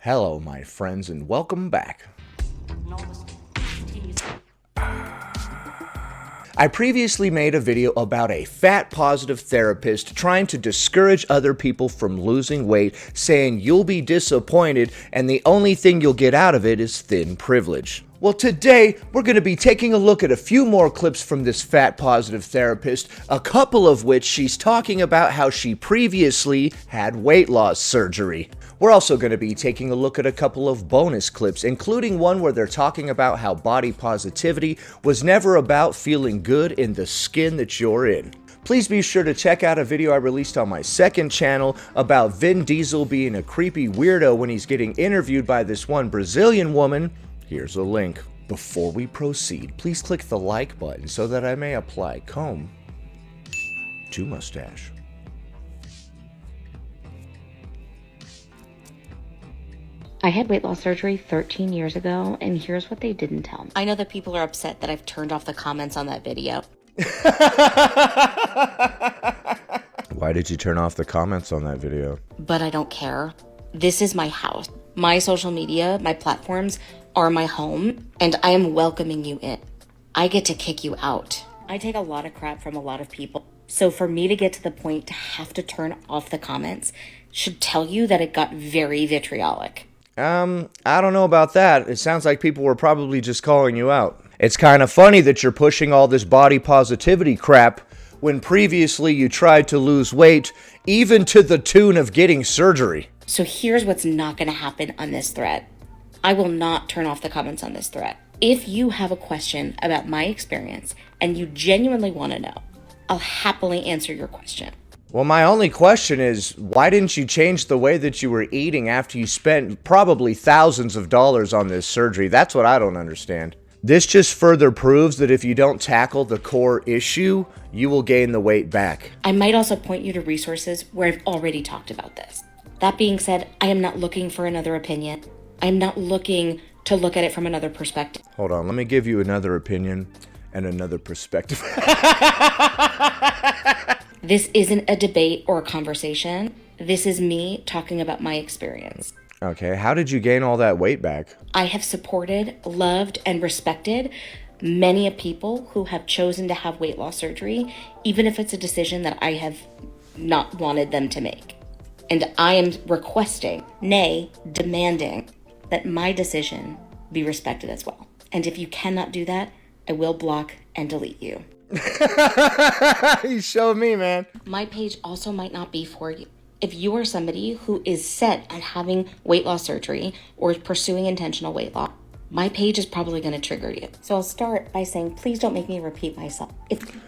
Hello, my friends, and welcome back. I previously made a video about a fat-positive therapist trying to discourage other people from losing weight, saying you'll be disappointed and the only thing you'll get out of it is thin privilege. Well, today, we're going to be taking a look at a few more clips from this fat-positive therapist, a couple of which she's talking about how she previously had weight loss surgery. We're also going to be taking a look at a couple of bonus clips, including one where they're talking about how body positivity was never about feeling good in the skin that you're in. Please be sure to check out a video I released on my second channel about Vin Diesel being a creepy weirdo when he's getting interviewed by this one Brazilian woman. Here's a link. Before we proceed, please click the like button so that I may apply comb to mustache. I had weight loss surgery 13 years ago, and here's what they didn't tell me. I know that people are upset that I've turned off the comments on that video. Why did you turn off the comments on that video? But I don't care. This is my house. My social media, my platforms are my home, and I am welcoming you in. I get to kick you out. I take a lot of crap from a lot of people. So for me to get to the point to have to turn off the comments should tell you that it got very vitriolic. I don't know about that. It sounds like people were probably just calling you out. It's kind of funny that you're pushing all this body positivity crap when previously you tried to lose weight, even to the tune of getting surgery. So here's what's not going to happen on this thread. I will not turn off the comments on this thread. If you have a question about my experience and you genuinely want to know, I'll happily answer your question. Well, my only question is, why didn't you change the way that you were eating after you spent probably thousands of dollars on this surgery? That's what I don't understand. This just further proves that if you don't tackle the core issue, you will gain the weight back. I might also point you to resources where I've already talked about this. That being said, I am not looking for another opinion. I'm not looking to look at it from another perspective. Hold on, let me give you another opinion and another perspective. This isn't a debate or a conversation. This is me talking about my experience. Okay, how did you gain all that weight back? I have supported, loved, and respected many people who have chosen to have weight loss surgery, even if it's a decision that I have not wanted them to make. And I am requesting, nay, demanding, that my decision be respected as well. And if you cannot do that, I will block and delete you. You showed me, man. My page also might not be for you. If you are somebody who is set on having weight loss surgery or pursuing intentional weight loss, my page is probably going to trigger you. So I'll start by saying, please don't make me repeat myself.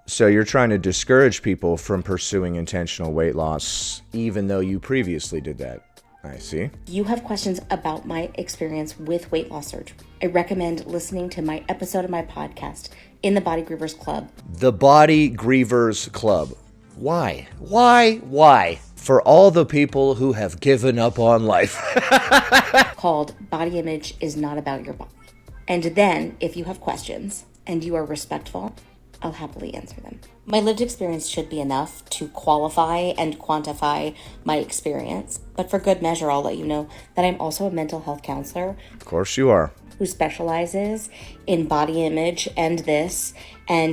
So you're trying to discourage people from pursuing intentional weight loss, even though you previously did that. I see. You have questions about my experience with weight loss surgery. I recommend listening to my episode of my podcast, In the Body Grievers Club. The Body Grievers Club. Why? Why? For all the people who have given up on life. Called Body Image is Not About Your Body. And then, if you have questions and you are respectful, I'll happily answer them. My lived experience should be enough to qualify and quantify my experience. But for good measure, I'll let you know that I'm also a mental health counselor. Of course you are. Who specializes in body image and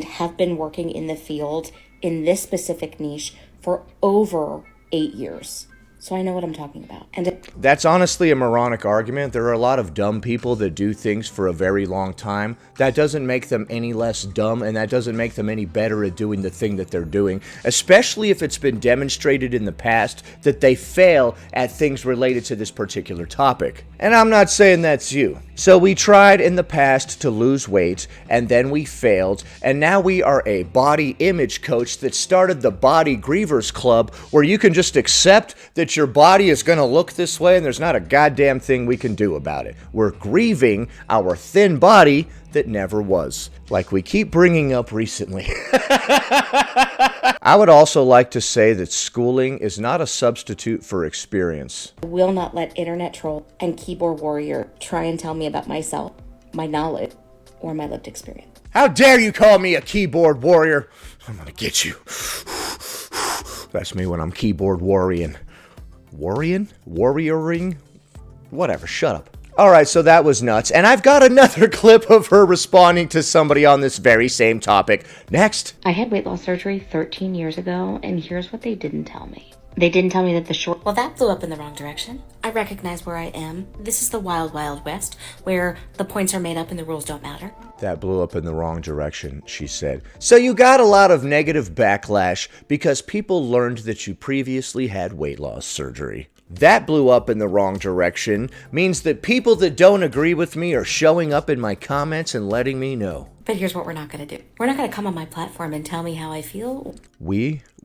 have been working in the field in this specific niche for over 8 years. So I know what I'm talking about. And that's honestly a moronic argument. There are a lot of dumb people that do things for a very long time. That doesn't make them any less dumb, and that doesn't make them any better at doing the thing that they're doing, especially if it's been demonstrated in the past that they fail at things related to this particular topic. And I'm not saying that's you. So we tried in the past to lose weight, and then we failed, and now we are a body image coach that started the Body Grievers Club, where you can just accept that your body is going to look this way and there's not a goddamn thing we can do about it. We're grieving our thin body that never was, like we keep bringing up recently. I would also like to say that schooling is not a substitute for experience. I will not let internet troll and keyboard warrior try and tell me about myself, my knowledge, or my lived experience. How dare you call me a keyboard warrior? I'm gonna get you. That's me when I'm keyboard warrioring. Warrioring? Whatever, shut up. Alright, so that was nuts. And I've got another clip of her responding to somebody on this very same topic. Next. I had weight loss surgery 13 years ago, and here's what they didn't tell me. They didn't tell me that the short... Well, that blew up in the wrong direction. I recognize where I am. This is the wild, wild west, where the points are made up and the rules don't matter. That blew up in the wrong direction, she said. So you got a lot of negative backlash because people learned that you previously had weight loss surgery. That blew up in the wrong direction means that people that don't agree with me are showing up in my comments and letting me know. But here's what we're not going to do. We're not going to come on my platform and tell me how I feel.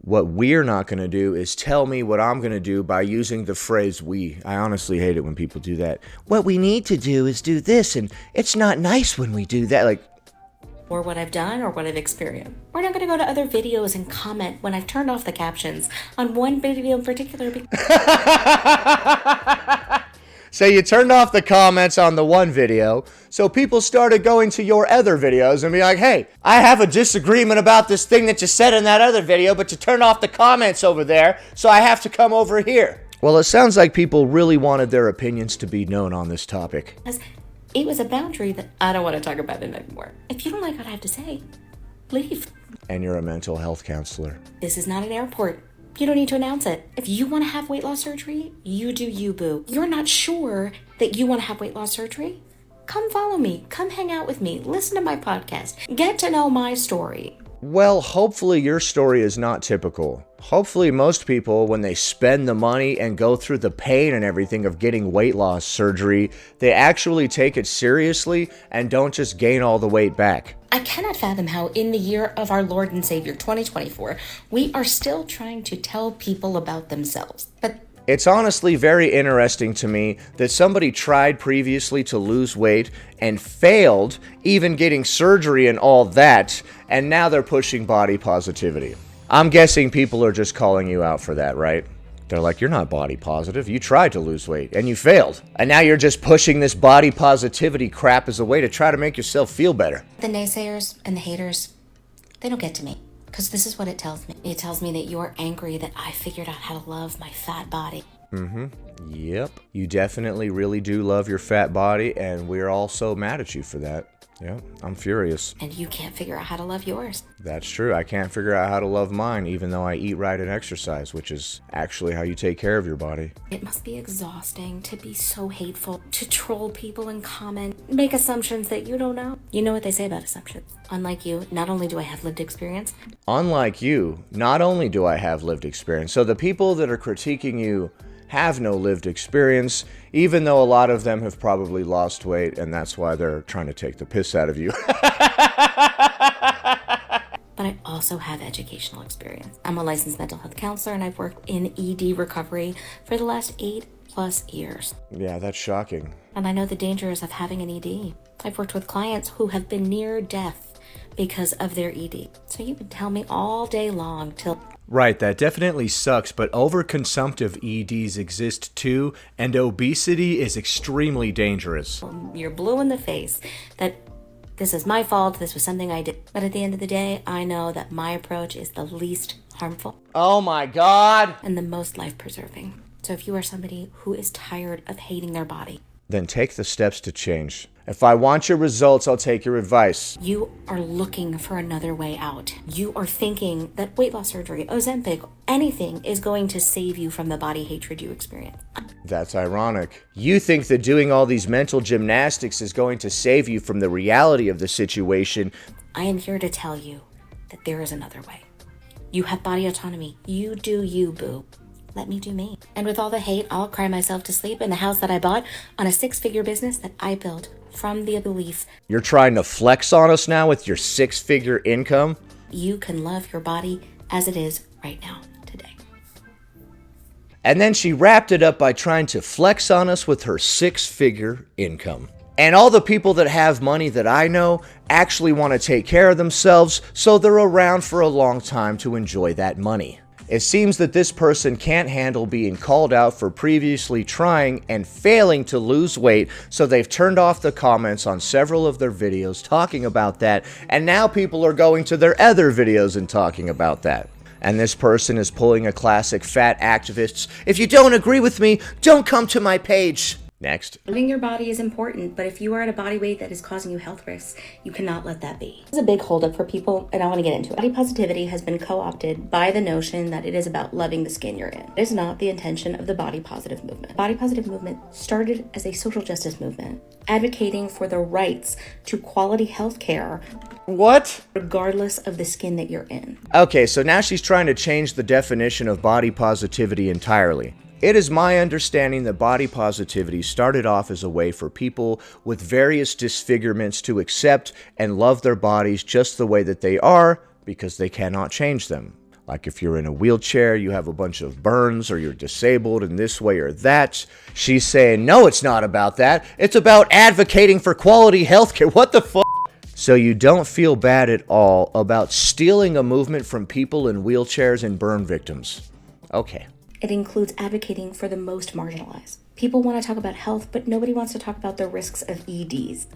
What we're not going to do is tell me what I'm going to do by using the phrase we. I honestly hate it when people do that. What we need to do is do this, and it's not nice when we do that. Like, or what I've done or what I've experienced. We're not going to go to other videos and comment when I've turned off the captions on one video in particular. So you turned off the comments on the one video, so people started going to your other videos and be like, hey, I have a disagreement about this thing that you said in that other video, but you turned off the comments over there, so I have to come over here. Well, it sounds like people really wanted their opinions to be known on this topic. It was a boundary that I don't want to talk about it anymore. If you don't like what I have to say, leave. And you're a mental health counselor. This is not an airport. You don't need to announce it. If you want to have weight loss surgery, you do you, boo. You're not sure that you want to have weight loss surgery? Come follow me. Come hang out with me. Listen to my podcast. Get to know my story. Well, hopefully your story is not typical. Hopefully most people, when they spend the money and go through the pain and everything of getting weight loss surgery, they actually take it seriously and don't just gain all the weight back. I cannot fathom how in the year of our Lord and Savior 2024, we are still trying to tell people about themselves. But it's honestly very interesting to me that somebody tried previously to lose weight and failed, even getting surgery and all that, and now they're pushing body positivity. I'm guessing people are just calling you out for that, right? They're like, you're not body positive. You tried to lose weight and you failed. And now you're just pushing this body positivity crap as a way to try to make yourself feel better. The naysayers and the haters, they don't get to me. Because this is what it tells me. It tells me that you're angry that I figured out how to love my fat body. Yep. You definitely really do love your fat body, and we're all so mad at you for that. Yeah, I'm furious. And you can't figure out how to love yours. That's true. I can't figure out how to love mine, even though I eat right and exercise, which is actually how you take care of your body. It must be exhausting to be so hateful, to troll people and comment, make assumptions that you don't know. You know what they say about assumptions. Unlike you, not only do I have lived experience. Unlike you, not only do I have lived experience. So the people that are critiquing you have no lived experience, even though a lot of them have probably lost weight, and that's why they're trying to take the piss out of you. But I also have educational experience. I'm a licensed mental health counselor, and I've worked in ED recovery for the last 8+ years. Yeah, that's shocking. And I know the dangers of having an ED. I've worked with clients who have been near death because of their ED. So you can tell me all day long till... Right, that definitely sucks, but overconsumptive EDs exist too, and obesity is extremely dangerous. You're blue in the face that this is my fault, this was something I did. But at the end of the day, I know that my approach is the least harmful. Oh my God! And the most life-preserving. So if you are somebody who is tired of hating their body, then take the steps to change. If I want your results, I'll take your advice. You are looking for another way out. You are thinking that weight loss surgery, Ozempic, anything is going to save you from the body hatred you experience. That's ironic. You think that doing all these mental gymnastics is going to save you from the reality of the situation. I am here to tell you that there is another way. You have body autonomy. You do you, boo. Let me do me. And with all the hate, I'll cry myself to sleep in the house that I bought on a 6-figure business that I built from the belief. You're trying to flex on us now with your 6-figure income? You can love your body as it is right now, today. And then she wrapped it up by trying to flex on us with her 6-figure income. And all the people that have money that I know actually want to take care of themselves, so they're around for a long time to enjoy that money. It seems that this person can't handle being called out for previously trying and failing to lose weight, so they've turned off the comments on several of their videos talking about that, and now people are going to their other videos and talking about that. And this person is pulling a classic fat activist's, if you don't agree with me, don't come to my page. Next. Loving your body is important, but if you are at a body weight that is causing you health risks, you cannot let that be. This is a big holdup for people, and I want to get into it. Body positivity has been co-opted by the notion that it is about loving the skin you're in. It is not the intention of the body positive movement. The body positive movement started as a social justice movement, advocating for the rights to quality health care. What? Regardless of the skin that you're in. Okay, so now she's trying to change the definition of body positivity entirely. It is my understanding that body positivity started off as a way for people with various disfigurements to accept and love their bodies just the way that they are because they cannot change them. Like if you're in a wheelchair, you have a bunch of burns, or you're disabled in this way or that. She's saying, no, it's not about that. It's about advocating for quality healthcare. What the fuck? So you don't feel bad at all about stealing a movement from people in wheelchairs and burn victims. Okay. It includes advocating for the most marginalized. People want to talk about health, but nobody wants to talk about the risks of EDs.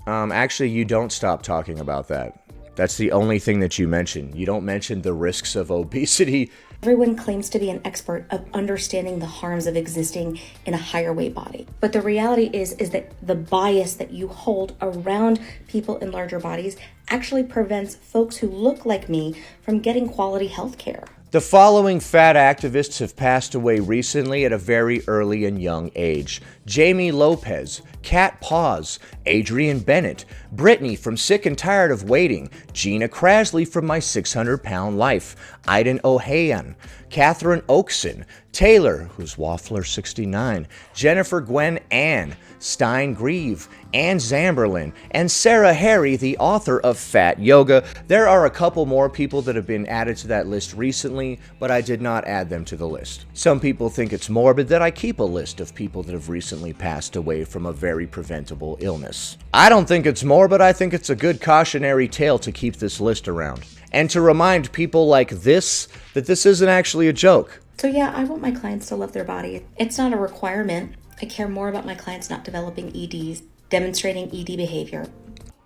Actually, you don't stop talking about that. That's the only thing that you mention. You don't mention the risks of obesity. Everyone claims to be an expert of understanding the harms of existing in a higher weight body. But the reality is that the bias that you hold around people in larger bodies actually prevents folks who look like me from getting quality health care. The following fat activists have passed away recently at a very early and young age. Jamie Lopez, Kat Paws, Adrian Bennett, Brittany from Sick and Tired of Waiting, Gina Krasley from My 600-Pound Life, Aiden O'Hayan, Catherine Oakson, Taylor, who's Waffler 69, Jennifer Gwen Ann, Stein Grieve, Ann Zamberlin, and Sarah Harry, the author of Fat Yoga. There are a couple more people that have been added to that list recently, but I did not add them to the list. Some people think it's morbid that I keep a list of people that have recently passed away from a very preventable illness. I don't think it's morbid, I think it's a good cautionary tale to keep this list around. And to remind people like this that this isn't actually a joke. So yeah, I want my clients to love their body. It's not a requirement. I care more about my clients not developing EDs, demonstrating ED behavior.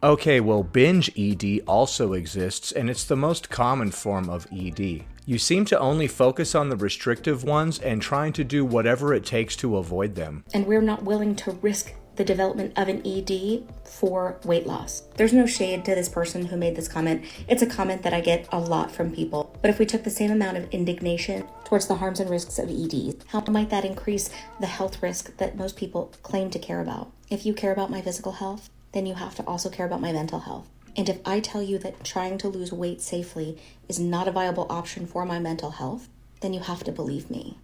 Okay, well, binge ED also exists, and it's the most common form of ED. You seem to only focus on the restrictive ones and trying to do whatever it takes to avoid them. And we're not willing to risk the development of an ED for weight loss. There's no shade to this person who made this comment. It's a comment that I get a lot from people. But if we took the same amount of indignation towards the harms and risks of EDs, how might that increase the health risk that most people claim to care about? If you care about my physical health, then you have to also care about my mental health. And if I tell you that trying to lose weight safely is not a viable option for my mental health, then you have to believe me.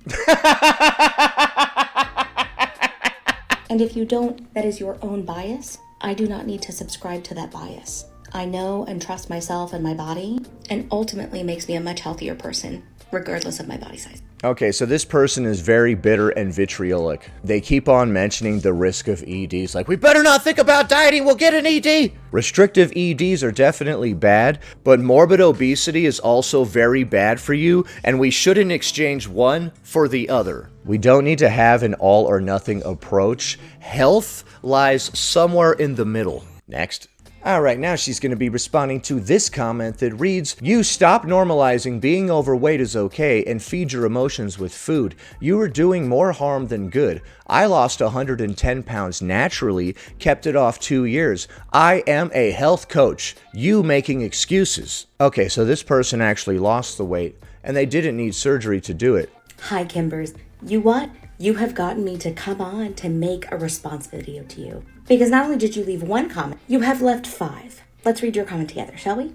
And if you don't, that is your own bias. I do not need to subscribe to that bias. I know and trust myself and my body, and ultimately makes me a much healthier person, regardless of my body size. Okay, so this person is very bitter and vitriolic. They keep on mentioning the risk of EDs, like, we better not think about dieting, we'll get an ED. Restrictive EDs are definitely bad, but morbid obesity is also very bad for you, and we shouldn't exchange one for the other. We don't need to have an all or nothing approach. Health lies somewhere in the middle. Next. Alright, now she's going to be responding to this comment that reads, you stop normalizing being overweight is okay and feed your emotions with food. You are doing more harm than good. I lost 110 pounds naturally, kept it off 2 years. I am a health coach. You making excuses. Okay, so this person actually lost the weight and they didn't need surgery to do it. Hi, Kimbers. You what? You have gotten me to come on to make a response video to you. Because not only did you leave one comment, you have left 5. Let's read your comment together, shall we?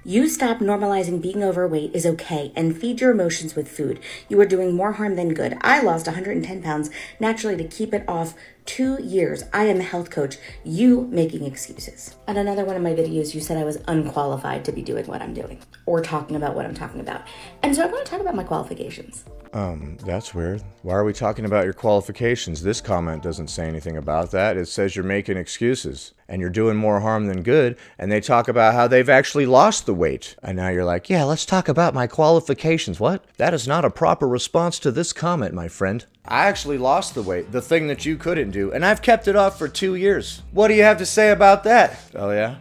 You stop normalizing being overweight is okay and feed your emotions with food. You are doing more harm than good. I lost 110 pounds naturally to keep it off 2 years. I am a health coach. You making excuses. On another one of my videos, you said I was unqualified to be doing what I'm doing or talking about what I'm talking about. And so I want to talk about my qualifications. That's weird. Why are we talking about your qualifications? This comment doesn't say anything about that. It says you're making excuses and you're doing more harm than good. And they talk about how they've actually lost the weight. And now you're like, yeah, let's talk about my qualifications. What? That is not a proper response to this comment, my friend. I actually lost the weight, the thing that you couldn't do, and I've kept it off for 2 years. What do you have to say about that? Oh, yeah?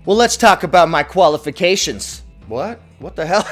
Well, let's talk about my qualifications. What? What the hell?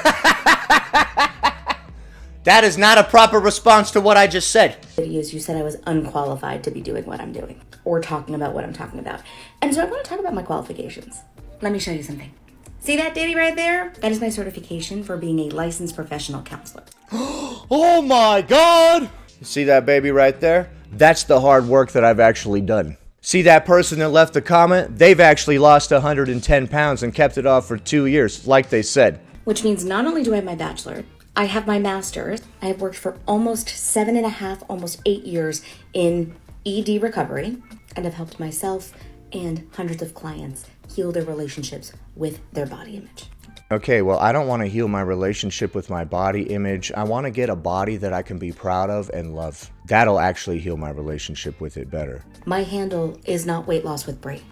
That is not a proper response to what I just said. Videos, you said I was unqualified to be doing what I'm doing or talking about what I'm talking about. And so I want to talk about my qualifications. Let me show you something. See that ditty right there? That is my certification for being a licensed professional counselor. Oh my God! See that baby right there? That's the hard work that I've actually done. See that person that left the comment? They've actually lost 110 pounds and kept it off for 2 years, like they said. Which means not only do I have my bachelor, I have my master's. I have worked for almost 7.5, almost 8 years in ED recovery, and have helped myself and hundreds of clients heal their relationships with their body image. Okay, well, I don't want to heal my relationship with my body image. I want to get a body that I can be proud of and love. That'll actually heal my relationship with it better. My handle is not weight loss with Brie.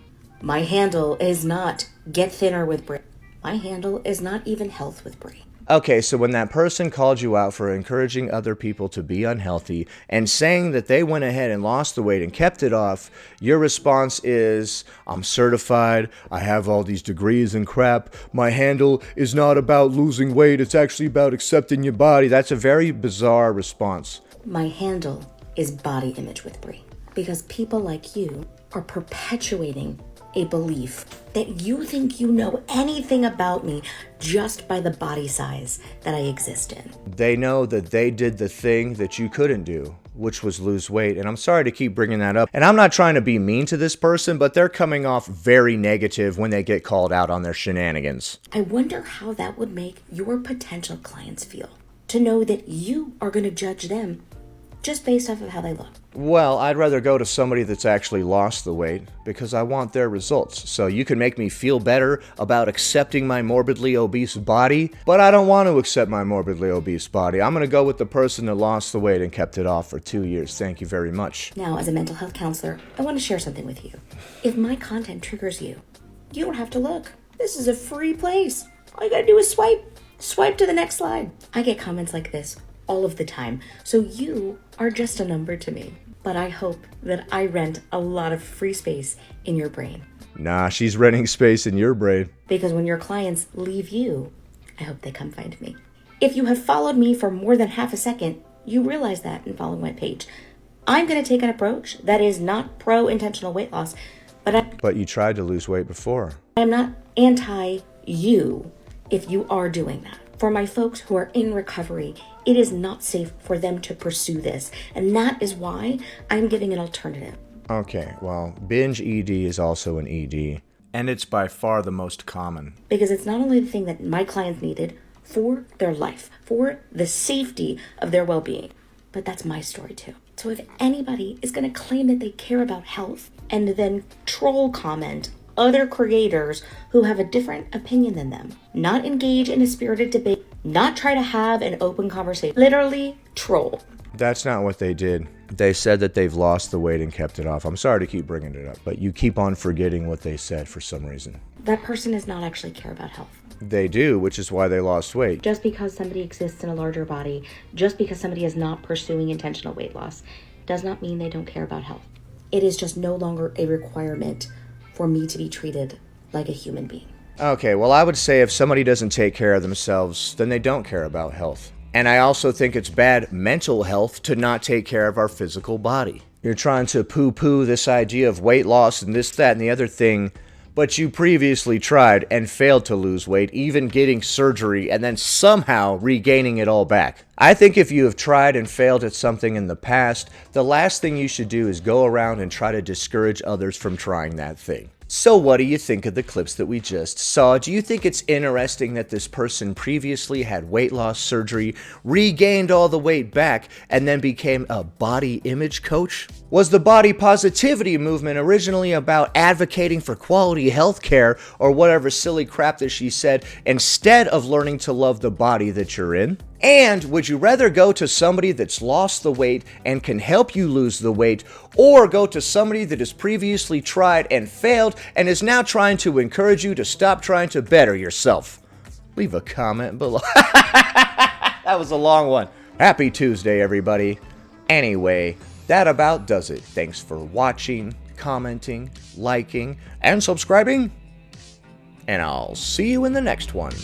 My handle is not get thinner with Brie. My handle is not even health with Brie. Okay, so when that person called you out for encouraging other people to be unhealthy and saying that they went ahead and lost the weight and kept it off, your response is, I'm certified, I have all these degrees and crap, my handle is not about losing weight, it's actually about accepting your body. That's a very bizarre response. My handle is body image with Brie. Because people like you are perpetuating a belief that you think you know anything about me just by the body size that I exist in. They know that they did the thing that you couldn't do, which was lose weight. And I'm sorry to keep bringing that up. And I'm not trying to be mean to this person, but they're coming off very negative when they get called out on their shenanigans. I wonder how that would make your potential clients feel to know that you are going to judge them just based off of how they look. Well, I'd rather go to somebody that's actually lost the weight because I want their results. So you can make me feel better about accepting my morbidly obese body, but I don't want to accept my morbidly obese body. I'm going to go with the person that lost the weight and kept it off for 2 years. Thank you very much. Now, as a mental health counselor, I want to share something with you. If my content triggers you, you don't have to look. This is a free place. All you gotta do is swipe to the next slide. I get comments like this all of the time, so you are just a number to me. But I hope that I rent a lot of free space in your brain. Nah, she's renting space in your brain. Because when your clients leave you, I hope they come find me. If you have followed me for more than half a second, you realize that in following my page. I'm going to take an approach that is not pro-intentional weight loss, But you tried to lose weight before. I'm not anti-you if you are doing that. For my folks who are in recovery, it is not safe for them to pursue this. And that is why I'm giving an alternative. Okay, well, binge ED is also an ED, and it's by far the most common. Because it's not only the thing that my clients needed for their life, for the safety of their well-being, but that's my story too. So if anybody is going to claim that they care about health and then troll comment other creators who have a different opinion than them, not engage in a spirited debate, not try to have an open conversation, literally troll. That's not what they did. They said that they've lost the weight and kept it off. I'm sorry to keep bringing it up, but you keep on forgetting what they said for some reason. That person does not actually care about health. They do, which is why they lost weight. Just because somebody exists in a larger body, just because somebody is not pursuing intentional weight loss, does not mean they don't care about health. It is just no longer a requirement for me to be treated like a human being. Okay, well, I would say if somebody doesn't take care of themselves, then they don't care about health. And I also think it's bad mental health to not take care of our physical body. You're trying to poo-poo this idea of weight loss and this, that, and the other thing, but you previously tried and failed to lose weight, even getting surgery and then somehow regaining it all back. I think if you have tried and failed at something in the past, the last thing you should do is go around and try to discourage others from trying that thing. So what do you think of the clips that we just saw? Do you think it's interesting that this person previously had weight loss surgery, regained all the weight back, and then became a body image coach? Was the body positivity movement originally about advocating for quality health care or whatever silly crap that she said instead of learning to love the body that you're in? And would you rather go to somebody that's lost the weight and can help you lose the weight, or go to somebody that has previously tried and failed and is now trying to encourage you to stop trying to better yourself? Leave a comment below. That was a long one. Happy Tuesday, everybody. Anyway, that about does it. Thanks for watching, commenting, liking, and subscribing. And I'll see you in the next one.